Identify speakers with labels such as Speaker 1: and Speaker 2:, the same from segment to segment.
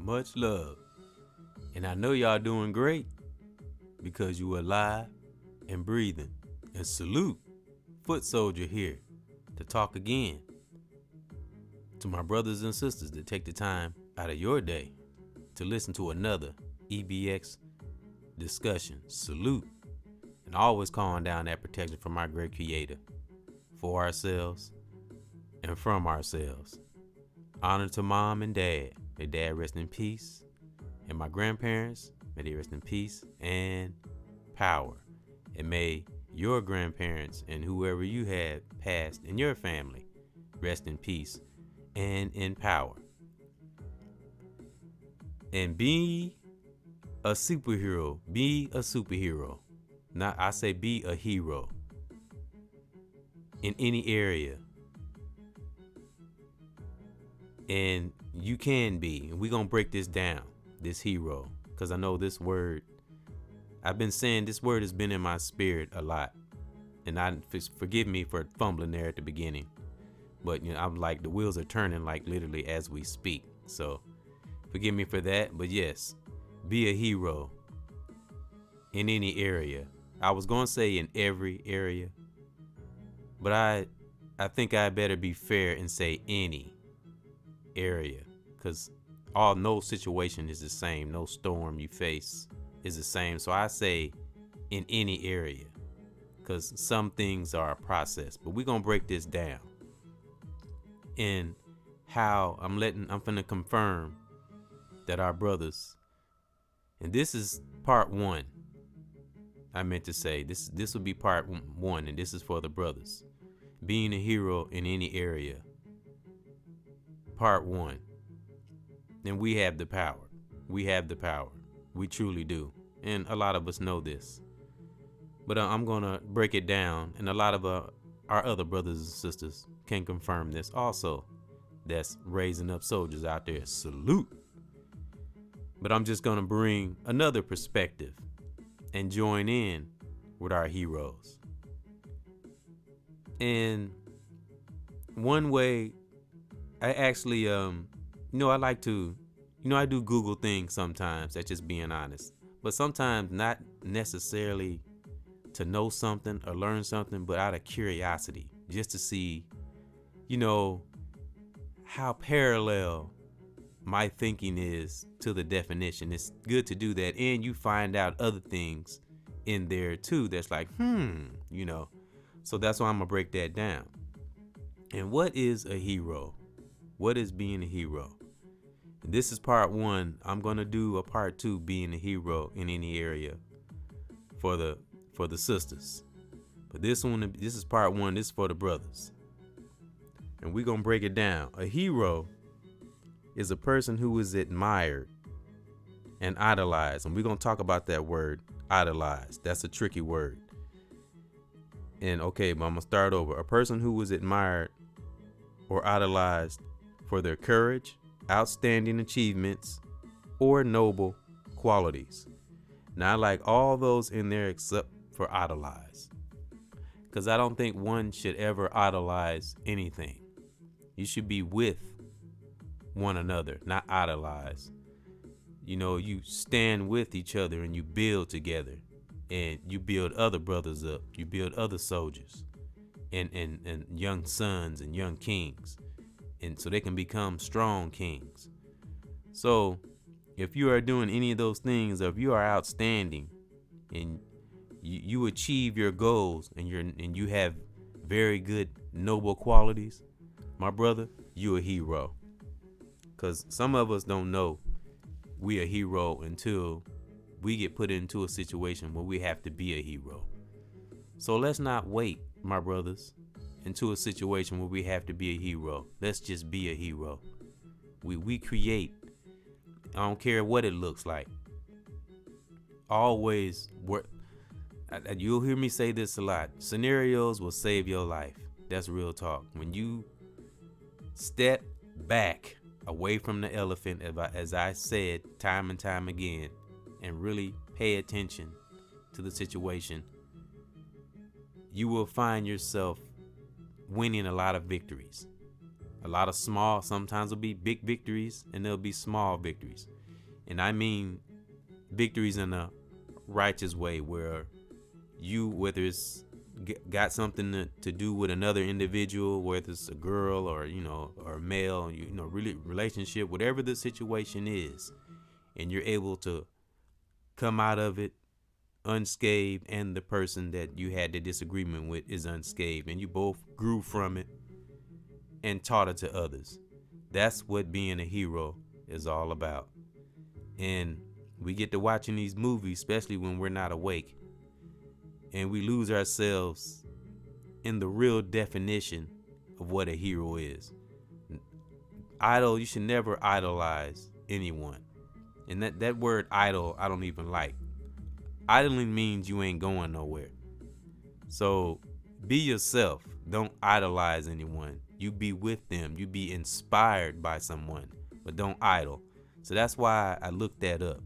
Speaker 1: Much love. And I know y'all doing great because you alive and breathing. And salute, Foot Soldier here to talk again to my brothers and sisters that take the time out of your day to listen to another EBX discussion. Salute. And always calling down that protection from our great creator for ourselves and from ourselves. Honor to mom and dad. May dad rest in peace. And my grandparents, may they rest in peace and power. And may your grandparents and whoever you have passed in your family rest in peace and in power. And be a superhero. Be a superhero. Not, I say be a hero in any area. And you can be. And we're going to break this down, this hero. Because I know this word, I've been saying this word has been in my spirit a lot. And forgive me for fumbling there at the beginning. But, you know, I'm like, the wheels are turning like literally as we speak. So forgive me for that. But yes, be a hero in any area. I was going to say in every area. But I think I better be fair and say any area, because no situation is the same. No storm you face is the same. So I say in any area, because some things are a process. But we're gonna break this down in how I'm finna confirm that our brothers, and this is part one. I meant to say this will be part one, and this is for the brothers. Being a hero in any area. Part one. And we have the power. We have the power. We truly do. And a lot of us know this. But I'm going to break it down. And a lot of our other brothers and sisters can confirm this also. That's raising up soldiers out there. Salute. But I'm just going to bring another perspective and join in with our heroes. And one way I actually, I like to, I do Google things sometimes. That's just being honest. But sometimes not necessarily to know something or learn something, but out of curiosity, just to see, how parallel my thinking is to the definition. It's good to do that. And you find out other things in there too. That's like, So that's why I'm going to break that down. And what is a hero? What is being a hero? This is part one. I'm going to do a part two, being a hero in any area for the sisters. But this is part one. This is for the brothers. And we're going to break it down. A hero is a person who is admired and idolized. And we're going to talk about that word, idolized. That's a tricky word. And okay, but I'm going to start over. A person who was admired or idolized for their courage, outstanding achievements, or noble qualities. Now, I like all those in there except for idolize. Because I don't think one should ever idolize anything. You should be with one another, not idolize. You stand with each other and you build together. And you build other brothers up. You build other soldiers and young sons and young kings. And so they can become strong kings. So if you are doing any of those things, or if you are outstanding and you achieve your goals and you have very good noble qualities, my brother, you're a hero. Because some of us don't know we a hero until we get put into a situation where we have to be a hero. So let's not wait, my brothers, into a situation where we have to be a hero. Let's just be a hero. We create. I don't care what it looks like. Always work. You'll hear me say this a lot. Scenarios will save your life. That's real talk. When you step back away from the elephant, as I said time and time again, and really pay attention to the situation, you will find yourself winning a lot of victories. A lot of small, sometimes will be big victories, and there'll be small victories. And I mean victories in a righteous way, where you, whether it's got something to do with another individual, whether it's a girl or, or a male, really relationship, whatever the situation is, and you're able to come out of it unscathed, and the person that you had the disagreement with is unscathed, and you both grew from it and taught it to others. That's what being a hero is all about. And we get to watching these movies, especially when we're not awake, and we lose ourselves in the real definition of what a hero is. You should never idolize anyone. And that word idol, I don't even like. Idling means you ain't going nowhere. So be yourself. Don't idolize anyone. You be with them. You be inspired by someone, but don't idle. So that's why I looked that up.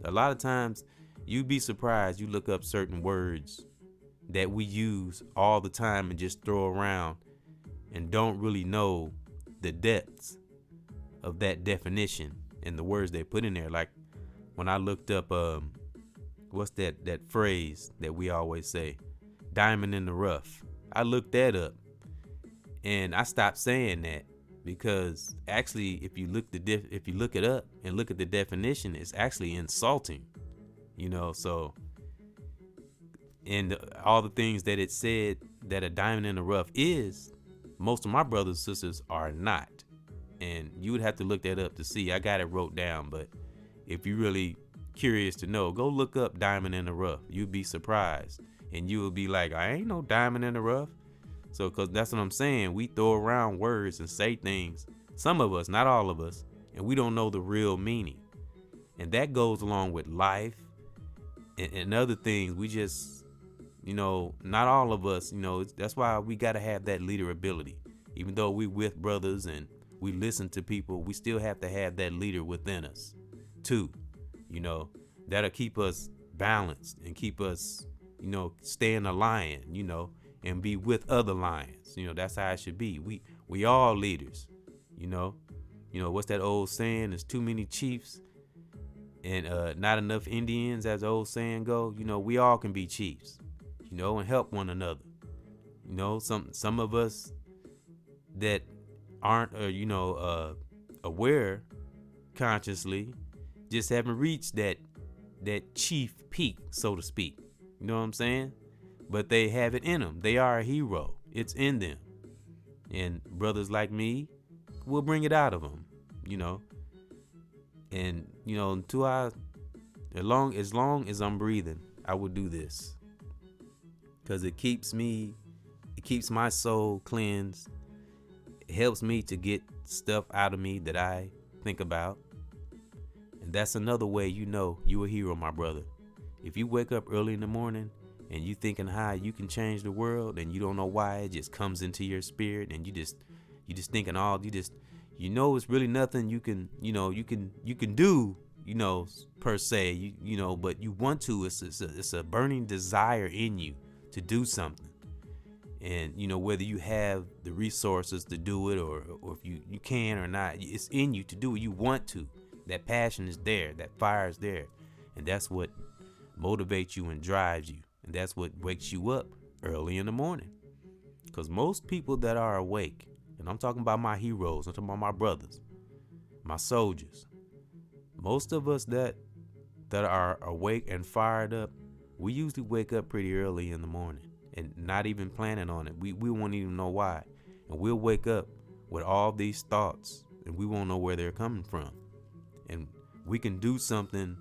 Speaker 1: A lot of times you'd be surprised. You look up certain words that we use all the time and just throw around and don't really know the depths of that definition and the words they put in there. Like when I looked up, what's that phrase that we always say, diamond in the rough. I looked that up and I stopped saying that, because actually if you look it up and look at the definition, it's actually insulting, so, and all the things that it said that a diamond in the rough is, most of my brothers and sisters are not. And you would have to look that up to see. I got it wrote down, but if you're really curious to know, go look up diamond in the rough. You'd be surprised, and you will be like, I ain't no diamond in the rough. So, because that's what I'm saying. We throw around words and say things, some of us, not all of us, and we don't know the real meaning. And that goes along with life and other things. We just, not all of us, that's why we got to have that leader ability. Even though we with brothers and we listen to people, we still have to have that leader within us too. That'll keep us balanced and keep us, stay in a lion, and be with other lions. That's how it should be. We all leaders, what's that old saying? There's too many chiefs and not enough Indians, as the old saying go. We all can be chiefs, and help one another. Some of us that aren't, aware consciously, just haven't reached that chief peak, so to speak. You know what I'm saying? But they have it in them. They are a hero. It's in them. And brothers like me will bring it out of them, And, as long as I'm breathing, I will do this. Because it keeps my soul cleansed. It helps me to get stuff out of me that I think about. And that's another way you a hero, my brother. If you wake up early in the morning and you thinking how you can change the world and you don't know why, it just comes into your spirit, and you just thinking it's really nothing you can do, per se, but you want to. It's a burning desire in you to do something. And, whether you have the resources to do it or if you can or not, it's in you to do it. You want to. That passion is there. That fire is there. And that's what motivates you and drives you. And that's what wakes you up early in the morning. Because most people that are awake, and I'm talking about my heroes, I'm talking about my brothers, my soldiers, most of us that are awake and fired up, we usually wake up pretty early in the morning and not even planning on it. We won't even know why. And we'll wake up with all these thoughts and we won't know where they're coming from. And we can do something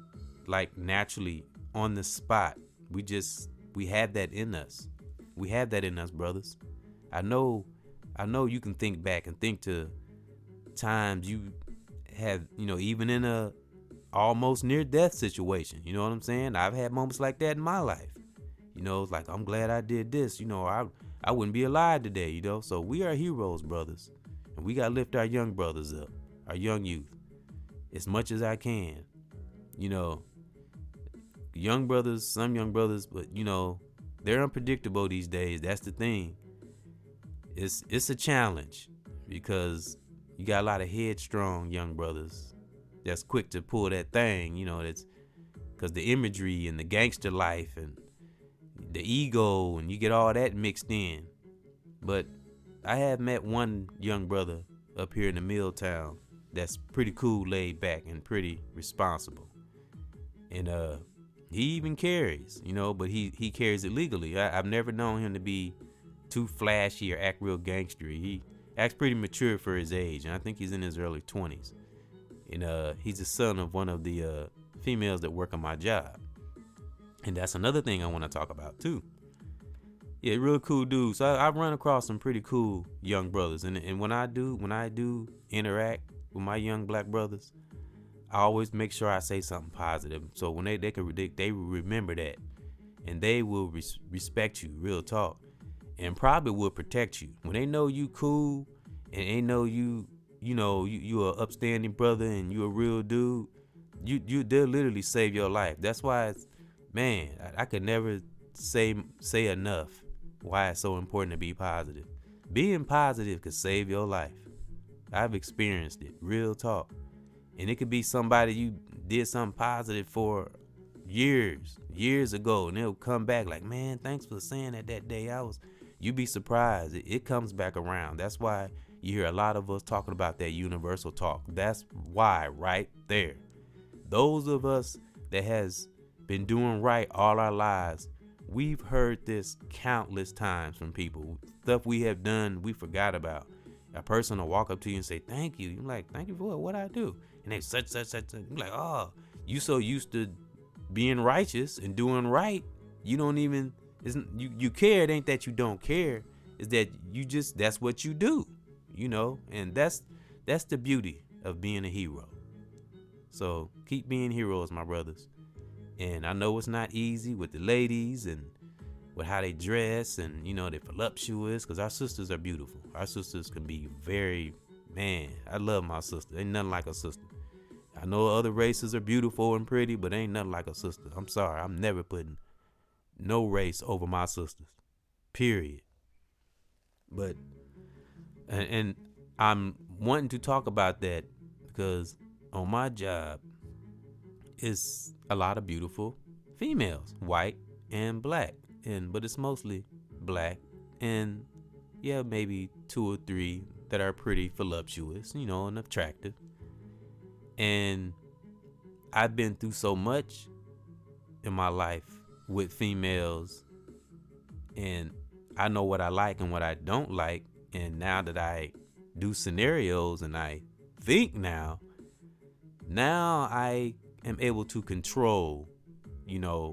Speaker 1: like naturally on the spot. We have that in us. We have that in us, brothers. I know you can think back and think to times you have, even in a almost near death situation. You know what I'm saying? I've had moments like that in my life. It's like, I'm glad I did this. I wouldn't be alive today, So we are heroes, brothers. And we got to lift our young brothers up, our young youth, as much as I can. Young brothers, some young brothers, but, they're unpredictable these days. That's the thing. It's a challenge because you got a lot of headstrong young brothers that's quick to pull that thing, that's because the imagery and the gangster life and the ego, and you get all that mixed in. But I have met one young brother up here in the Milltown that's pretty cool, laid back, and pretty responsible. And he even carries, but he carries it legally. I've never known him to be too flashy or act real gangstery. He acts pretty mature for his age, and I think he's in his early 20s. And he's the son of one of the females that work on my job. And that's another thing I want to talk about too. Yeah, real cool dude. So I've run across some pretty cool young brothers, and when I do interact with my young black brothers, I always make sure I say something positive. So when they remember that, and they will respect you, real talk, and probably will protect you when they know you cool, and they know you a upstanding brother and you a real dude. They'll literally save your life. That's why man, I could never say enough why it's so important to be positive. Being positive could save your life. I've experienced it, real talk. And it could be somebody you did something positive for years ago, and they'll come back like, man, thanks for saying that day. You'd be surprised. It comes back around. That's why you hear a lot of us talking about that universal talk. That's why right there. Those of us that has been doing right all our lives, we've heard this countless times from people. Stuff we have done, we forgot about. A person will walk up to you and say, thank you. You're like, thank you for what I do? And they such. You're like, oh, you so used to being righteous and doing right. You don't even, you care. It ain't that you don't care. It's that that's what you do, and that's the beauty of being a hero. So keep being heroes, my brothers. And I know it's not easy with the ladies and with how they dress and, they're voluptuous, because our sisters are beautiful. Our sisters can be I love my sister. Ain't nothing like a sister. I know other races are beautiful and pretty, but ain't nothing like a sister. I'm sorry. I'm never putting no race over my sisters. Period. But, and I'm wanting to talk about that because on my job, it's a lot of beautiful females, white and black, but it's mostly black, and yeah, maybe 2 or 3 that are pretty voluptuous, and attractive. And I've been through so much in my life with females, and I know what I like and what I don't like. And now that I do scenarios and I think now I am able to control,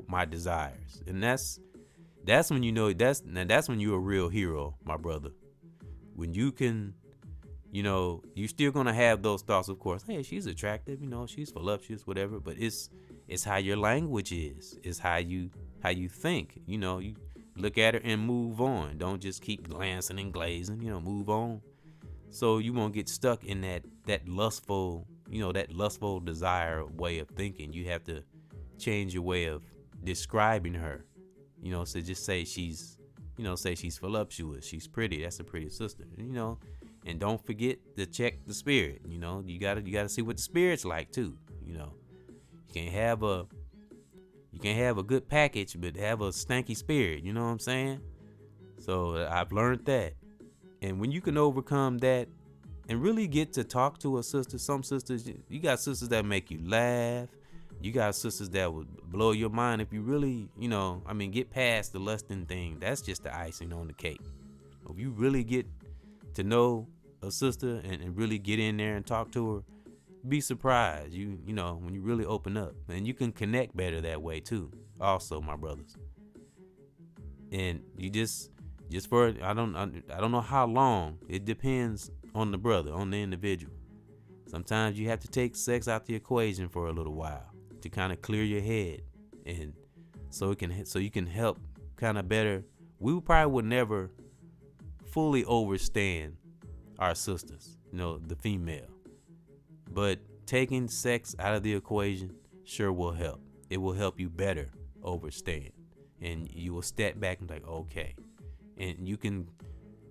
Speaker 1: my desires. And that's when that's when you're a real hero, my brother. When you can, you're still gonna have those thoughts, of course. Hey, she's attractive, she's voluptuous, whatever. But it's how your language is. It's how you think. You look at her and move on. Don't just keep glancing and glazing. Move on. So you won't get stuck in that lustful, that lustful desire way of thinking. You have to change your way of describing her. So just say she's voluptuous, she's pretty. That's a pretty sister. And don't forget to check the spirit. You gotta see what the spirit's like too. You can't have a good package but have a stanky spirit. You know what I'm saying? So I've learned that. And when you can overcome that and really get to talk to a sister, some sisters, you got sisters that make you laugh. You got sisters that would blow your mind if you really, get past the lusting thing. That's just the icing on the cake. If you really get to know a sister and really get in there and talk to her, be surprised. When you really open up, and you can connect better that way too. Also, my brothers. And you just for I don't know how long. It depends on the brother, on the individual. Sometimes you have to take sex out the equation for a little while to kind of clear your head, and so you can help kind of better. We probably would never fully overstand our sisters, the female, but taking sex out of the equation sure will help. It will help you better overstand, and you will step back and be like, okay, and you can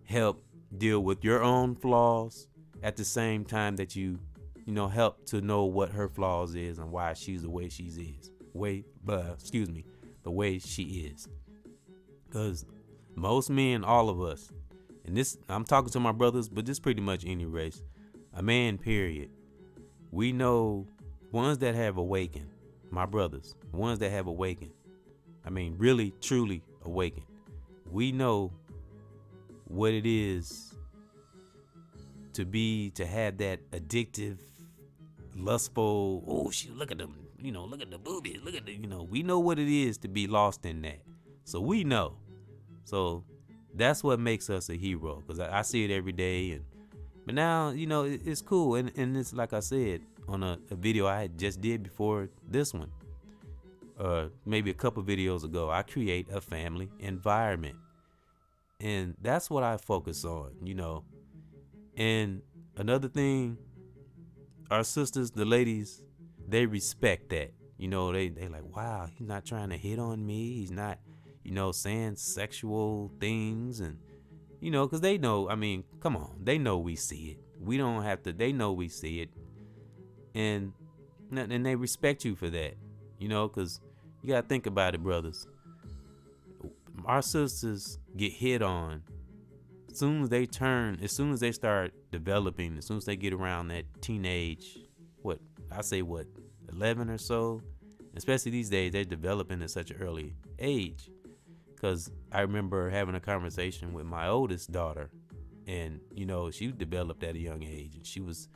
Speaker 1: help deal with your own flaws at the same time that you help to know what her flaws is and why she's the way she is. The way she is. Because most men, all of us, and this, I'm talking to my brothers, but this pretty much any race, a man, period. We know ones that have awakened, my brothers, ones that have awakened. I mean, really, truly awakened. We know what it is to have that addictive, lustful, oh, she look at them, look at the boobies, look at the, we know what it is to be lost in that. So we know. So that's what makes us a hero, because I see it every day. But now, it's cool. And it's like I said on a video I had just did before this one, maybe a couple videos ago, I create a family environment. And that's what I focus on, And another thing, our sisters, the ladies, they respect that. They like, wow, he's not trying to hit on me. He's not, saying sexual things. And, because they know, I mean, come on, they know we see it. We don't have to, they know we see it. And they respect you for that, because you got to think about it, brothers. Our sisters get hit on as soon as they start developing, as soon as they get around that teenage, 11 or so, especially these days, they're developing at such an early age. Because I remember having a conversation with my oldest daughter, and, she developed at a young age, and she was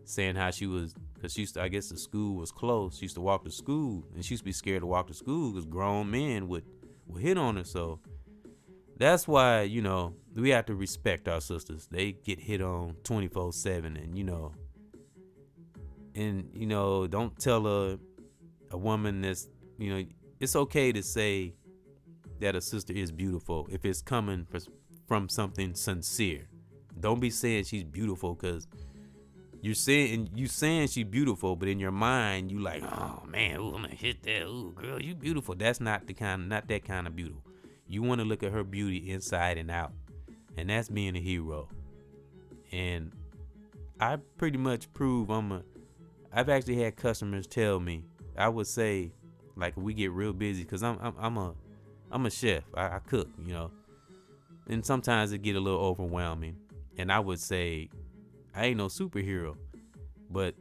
Speaker 1: saying how she was, because I guess the school was close. She used to walk to school, and she used to be scared to walk to school because grown men would hit on her. So that's why, we have to respect our sisters. They get hit on 24/7, and don't tell a woman that's, it's okay to say that a sister is beautiful if it's coming from something sincere. Don't be saying she's beautiful because you saying she's beautiful, but in your mind you like, oh man, ooh, I'm gonna hit that. Ooh, girl, you beautiful. That's not that kind of beautiful. You want to look at her beauty inside and out, and that's being a hero. And I pretty much prove I've actually had customers tell me, I would say, like, we get real busy, because I'm a chef. I cook, and sometimes it get a little overwhelming. And I would say, I ain't no superhero, but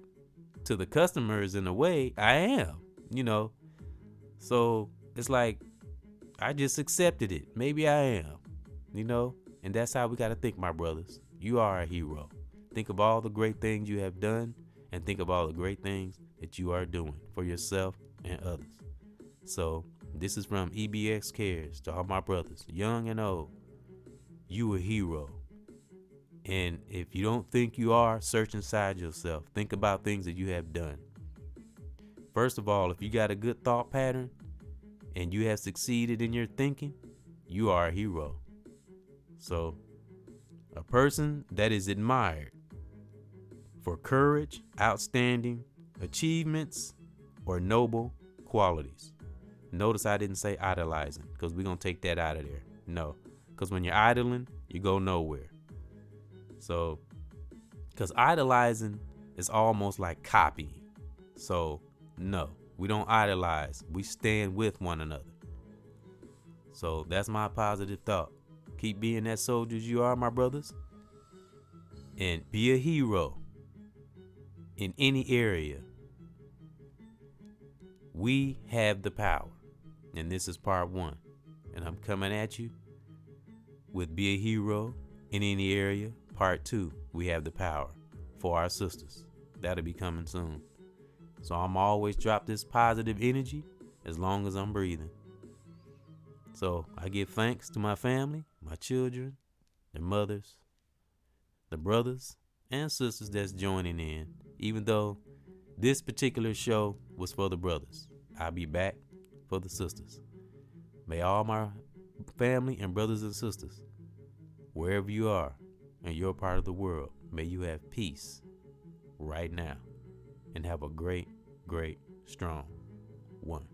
Speaker 1: to the customers, in a way, I am, So it's like, I just accepted it. Maybe I am, and that's how we got to think, my brothers. You are a hero. Think of all the great things you have done, and think of all the great things that you are doing for yourself and others. So this is from EBX Cares to all my brothers, young and old. You a hero. And if you don't think you are, search inside yourself. Think about things that you have done. First of all, if you got a good thought pattern and you have succeeded in your thinking, you are a hero. So, a person that is admired for courage, outstanding achievements, or noble qualities. Notice I didn't say idolizing, because we're going to take that out of there. No, because when you're idling, you go nowhere. So, because idolizing is almost like copying. So, no, we don't idolize. We stand with one another. So, that's my positive thought. Keep being that soldiers you are, my brothers. And be a hero in any area. We have the power. And this is part 1. And I'm coming at you with be a hero in any area. Part 2, we have the power for our sisters. That'll be coming soon. So I'm always drop this positive energy as long as I'm breathing. So I give thanks to my family, my children, their mothers, the brothers and sisters that's joining in. Even though this particular show was for the brothers, I'll be back for the sisters. May all my family and brothers and sisters, wherever you are in your part of the world, may you have peace right now and have a great, great, strong one.